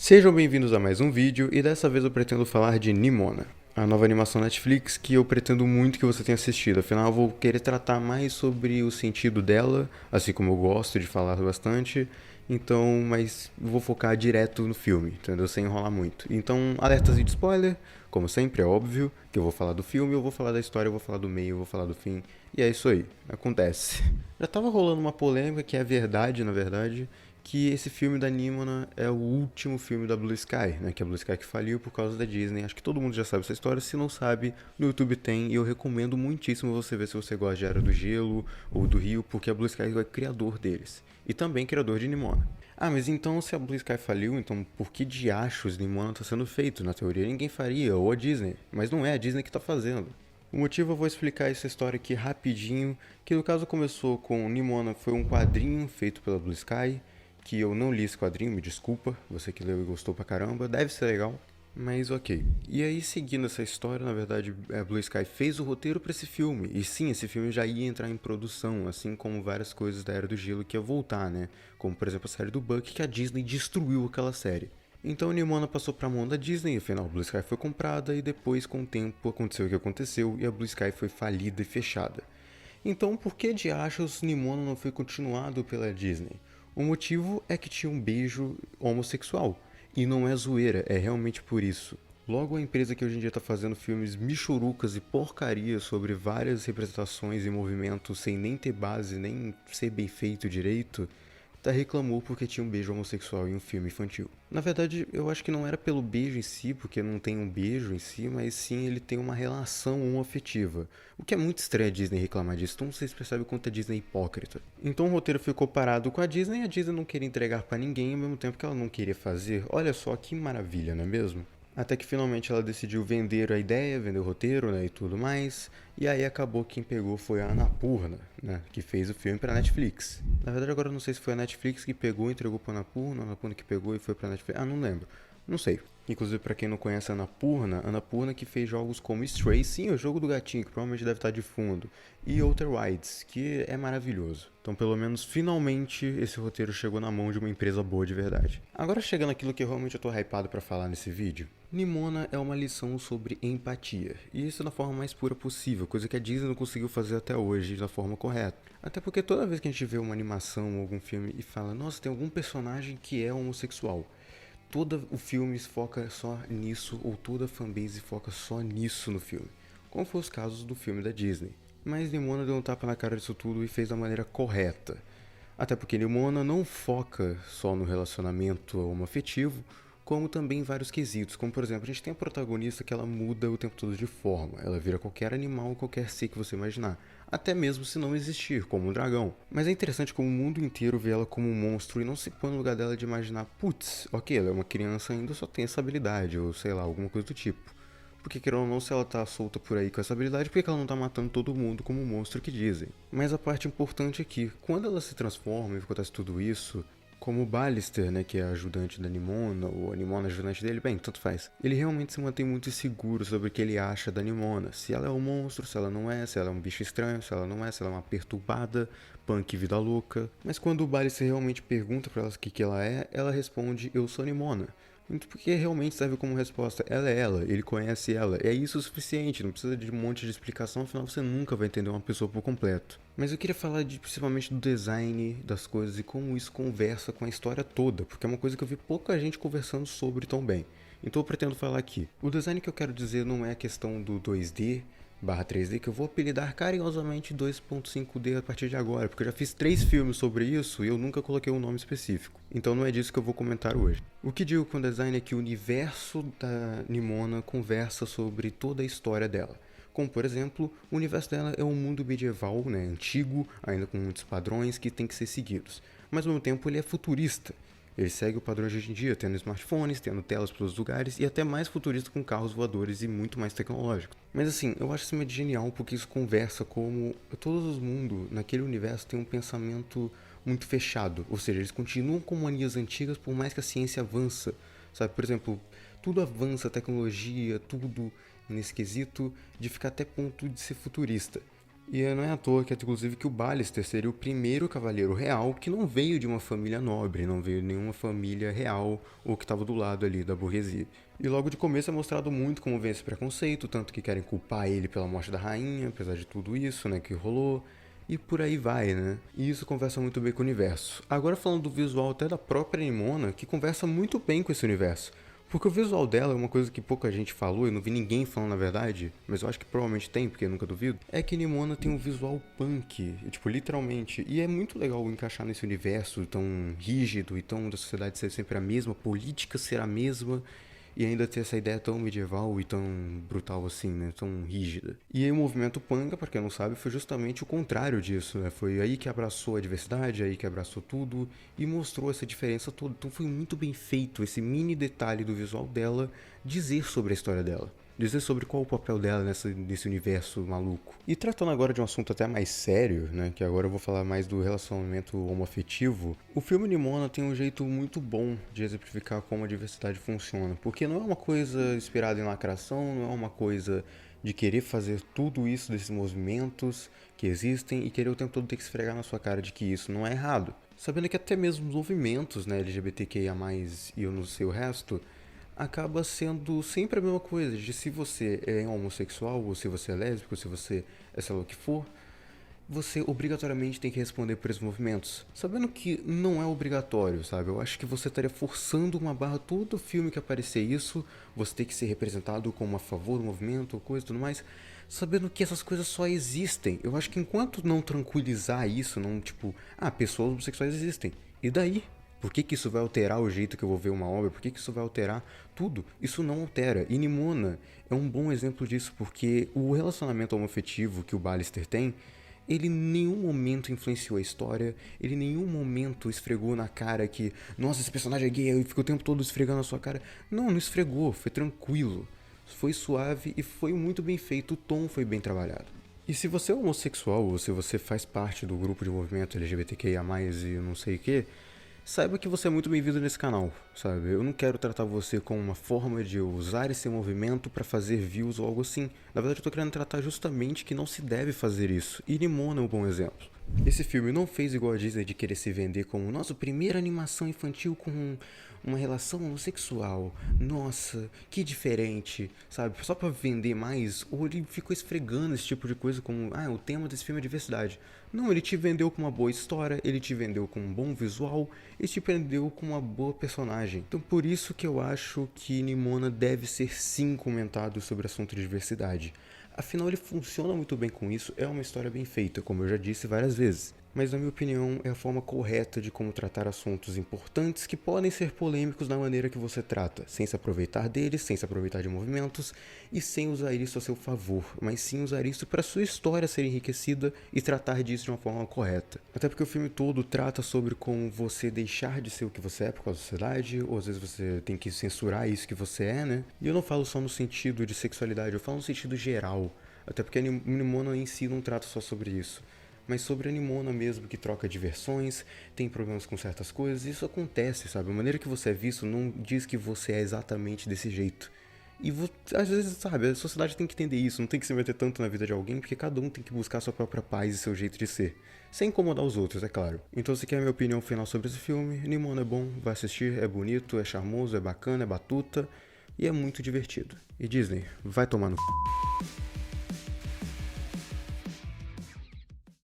Sejam bem-vindos a mais um vídeo e dessa vez eu pretendo falar de Nimona, a nova animação Netflix que eu pretendo muito que você tenha assistido, afinal eu vou querer tratar mais sobre o sentido dela, assim como eu gosto de falar bastante, então, mas vou focar direto no filme, entendeu? Sem enrolar muito. Então, alertas de spoiler, como sempre, é óbvio que eu vou falar do filme, eu vou falar da história, eu vou falar do meio, eu vou falar do fim, e é isso aí, acontece. Já tava rolando uma polêmica, que é verdade, na verdade, que esse filme da Nimona é o último filme da Blue Sky, né? Que a Blue Sky que faliu por causa da Disney. Acho que todo mundo já sabe essa história. Se não sabe, no YouTube tem e eu recomendo muitíssimo você ver se você gosta de Era do Gelo ou do Rio, porque a Blue Sky é o criador deles. E também criador de Nimona. Ah, mas então se a Blue Sky faliu, então por que diachos Nimona está sendo feito? Na teoria ninguém faria, ou a Disney. Mas não é a Disney que está fazendo. O motivo eu vou explicar essa história aqui rapidinho, que no caso começou com Nimona, foi um quadrinho feito pela Blue Sky, que eu não li esse quadrinho, me desculpa, você que leu e gostou pra caramba, deve ser legal, mas ok. E aí, seguindo essa história, na verdade, a Blue Sky fez o roteiro para esse filme, e sim, esse filme já ia entrar em produção, assim como várias coisas da Era do Gelo que ia voltar, né? Como, por exemplo, a série do Buck, que a Disney destruiu aquela série. Então Nimona passou pra mão da Disney, afinal a Blue Sky foi comprada e depois com o tempo aconteceu o que aconteceu e a Blue Sky foi falida e fechada. Então por que de achos Nimona não foi continuado pela Disney? O motivo é que tinha um beijo homossexual. E não é zoeira, é realmente por isso. Logo, a empresa que hoje em dia está fazendo filmes michurucas e porcaria sobre várias representações e movimentos sem nem ter base, nem ser bem feito direito, reclamou porque tinha um beijo homossexual em um filme infantil. Na verdade, eu acho que não era pelo beijo em si, porque não tem um beijo em si, mas sim ele tem uma relação homoafetiva. O que é muito estranho a Disney reclamar disso, então vocês percebem o quanto a Disney é hipócrita. Então o roteiro ficou parado com a Disney não queria entregar pra ninguém ao mesmo tempo que ela não queria fazer. Olha só que maravilha, não é mesmo? Até que finalmente ela decidiu vender a ideia, vender o roteiro, né, e tudo mais. E aí acabou quem pegou foi a Annapurna, né, que fez o filme pra Netflix. Na verdade agora eu não sei se foi a Netflix que pegou e entregou pra Annapurna, a Annapurna que pegou e foi pra Netflix. Ah, não lembro. Não sei. Inclusive, pra quem não conhece a Annapurna que fez jogos como Stray, sim, o jogo do gatinho, que provavelmente deve estar de fundo, e Outer Wilds, que é maravilhoso. Então, pelo menos, finalmente, esse roteiro chegou na mão de uma empresa boa de verdade. Agora, chegando naquilo que realmente eu tô hypado pra falar nesse vídeo, Nimona é uma lição sobre empatia, e isso da forma mais pura possível, coisa que a Disney não conseguiu fazer até hoje da forma correta. Até porque toda vez que a gente vê uma animação ou algum filme e fala, nossa, tem algum personagem que é homossexual, todo o filme foca só nisso, ou toda a fanbase foca só nisso no filme, como foi os casos do filme da Disney. Mas Nimona deu um tapa na cara disso tudo e fez da maneira correta. Até porque Nimona não foca só no relacionamento homoafetivo, como também em vários quesitos, como por exemplo, a gente tem a protagonista que ela muda o tempo todo de forma, ela vira qualquer animal, qualquer ser que você imaginar, até mesmo se não existir, como um dragão. Mas é interessante como o mundo inteiro vê ela como um monstro e não se põe no lugar dela de imaginar, putz, ok, ela é uma criança ainda, só tem essa habilidade, ou sei lá, alguma coisa do tipo. Porque, querendo ou não, se ela tá solta por aí com essa habilidade, por que ela não tá matando todo mundo como o monstro que dizem? Mas a parte importante é que, quando ela se transforma e acontece tudo isso, como o Ballister, né, que é ajudante da Nimona, ou a Nimona é ajudante dele, bem, tanto faz. Ele realmente se mantém muito inseguro sobre o que ele acha da Nimona. Se ela é um monstro, se ela não é, se ela é um bicho estranho, se ela não é, se ela é uma perturbada, punk vida louca. Mas quando o Ballister realmente pergunta pra ela o que ela é, ela responde, eu sou Nimona. Muito porque realmente serve como resposta. Ela é ela, ele conhece ela. É isso o suficiente, não precisa de um monte de explicação, afinal você nunca vai entender uma pessoa por completo. Mas eu queria falar principalmente do design das coisas e como isso conversa com a história toda, porque é uma coisa que eu vi pouca gente conversando sobre tão bem. Então eu pretendo falar aqui. O design que eu quero dizer não é a questão do 2D, barra 3D, que eu vou apelidar carinhosamente 2.5D a partir de agora, porque eu já fiz 3 filmes sobre isso e eu nunca coloquei um nome específico. Então não é disso que eu vou comentar hoje. O que digo com o design é que o universo da Nimona conversa sobre toda a história dela. Como, por exemplo, o universo dela é um mundo medieval, né, antigo, ainda com muitos padrões que tem que ser seguidos. Mas ao mesmo tempo ele é futurista. Ele segue o padrão de hoje em dia, tendo smartphones, tendo telas pelos lugares e até mais futurista com carros voadores e muito mais tecnológico. Mas assim, eu acho isso meio genial porque isso conversa como todos os mundos naquele universo têm um pensamento muito fechado. Ou seja, eles continuam com manias antigas por mais que a ciência avança. Sabe, por exemplo, tudo avança, tecnologia, tudo nesse quesito de ficar até ponto de ser futurista. E não é à toa que, inclusive, que o Ballister seria o primeiro cavaleiro real que não veio de uma família nobre, não veio de nenhuma família real ou que estava do lado ali da burguesia. E logo de começo é mostrado muito como vem esse preconceito, tanto que querem culpar ele pela morte da rainha, apesar de tudo isso, né, que rolou. E por aí vai, né? E isso conversa muito bem com o universo. Agora falando do visual até da própria Nimona, que conversa muito bem com esse universo. Porque o visual dela é uma coisa que pouca gente falou, eu não vi ninguém falando na verdade, mas eu acho que provavelmente tem, porque eu nunca duvido. É que Nimona tem um visual punk, tipo, literalmente. E é muito legal encaixar nesse universo tão rígido e tão da sociedade ser sempre a mesma, política ser a mesma. E ainda ter essa ideia tão medieval e tão brutal assim, né? Tão rígida. E aí o movimento punk, pra quem não sabe, foi justamente o contrário disso, né? Foi aí que abraçou a diversidade, aí que abraçou tudo e mostrou essa diferença toda. Então foi muito bem feito esse mini detalhe do visual dela dizer sobre a história dela. Dizer sobre qual o papel dela nesse universo maluco. E tratando agora de um assunto até mais sério, né, que agora eu vou falar mais do relacionamento homoafetivo, o filme Nimona tem um jeito muito bom de exemplificar como a diversidade funciona, porque não é uma coisa inspirada em lacração, não é uma coisa de querer fazer tudo isso desses movimentos que existem e querer o tempo todo ter que esfregar na sua cara de que isso não é errado. Sabendo que até mesmo os movimentos, né, LGBTQIA+, e eu não sei o resto, acaba sendo sempre a mesma coisa, de se você é homossexual, ou se você é lésbico, ou se você é sei lá o que for, você obrigatoriamente tem que responder por esses movimentos. Sabendo que não é obrigatório, sabe? Eu acho que você estaria forçando uma barra todo filme que aparecer isso, você tem que ser representado como a favor do movimento, coisa e tudo mais, sabendo que essas coisas só existem. Eu acho que enquanto não tranquilizar isso, não tipo, pessoas homossexuais existem. E daí? Por que isso vai alterar o jeito que eu vou ver uma obra? Por que isso vai alterar tudo? Isso não altera. E Nimona é um bom exemplo disso, porque o relacionamento homoafetivo que o Ballister tem, ele em nenhum momento influenciou a história, ele em nenhum momento esfregou na cara que, nossa, esse personagem é gay, e ficou o tempo todo esfregando na sua cara. Não esfregou, foi tranquilo. Foi suave e foi muito bem feito, o tom foi bem trabalhado. E se você é homossexual, ou se você faz parte do grupo de movimento LGBTQIA+, e não sei o que, saiba que você é muito bem-vindo nesse canal, sabe? Eu não quero tratar você como uma forma de usar esse movimento pra fazer views ou algo assim. Na verdade, eu tô querendo tratar justamente que não se deve fazer isso. E Nimona é um bom exemplo. Esse filme não fez igual a Disney de querer se vender como nossa primeira animação infantil com uma relação homossexual. Nossa, que diferente, sabe? Só pra vender mais, ou ele ficou esfregando esse tipo de coisa como, o tema desse filme é diversidade. Não, ele te vendeu com uma boa história, ele te vendeu com um bom visual, ele te vendeu com uma boa personagem. Então por isso que eu acho que Nimona deve ser sim comentado sobre o assunto de diversidade. Afinal, ele funciona muito bem com isso, é uma história bem feita, como eu já disse várias vezes. Mas, na minha opinião, é a forma correta de como tratar assuntos importantes que podem ser polêmicos na maneira que você trata, sem se aproveitar deles, sem se aproveitar de movimentos e sem usar isso a seu favor, mas sim usar isso para sua história ser enriquecida e tratar disso de uma forma correta. Até porque o filme todo trata sobre como você deixar de ser o que você é por causa da sociedade, ou às vezes você tem que censurar isso que você é, né? E eu não falo só no sentido de sexualidade, eu falo no sentido geral. Até porque a Nimona em si não trata só sobre isso, mas sobre a Nimona mesmo, que troca diversões, tem problemas com certas coisas, isso acontece, sabe? A maneira que você é visto não diz que você é exatamente desse jeito. E às vezes, sabe, a sociedade tem que entender isso, não tem que se meter tanto na vida de alguém, porque cada um tem que buscar sua própria paz e seu jeito de ser. Sem incomodar os outros, é claro. Então se quer a minha opinião final sobre esse filme, Nimona é bom, vai assistir, é bonito, é charmoso, é bacana, é batuta e é muito divertido. E Disney, vai tomar no c...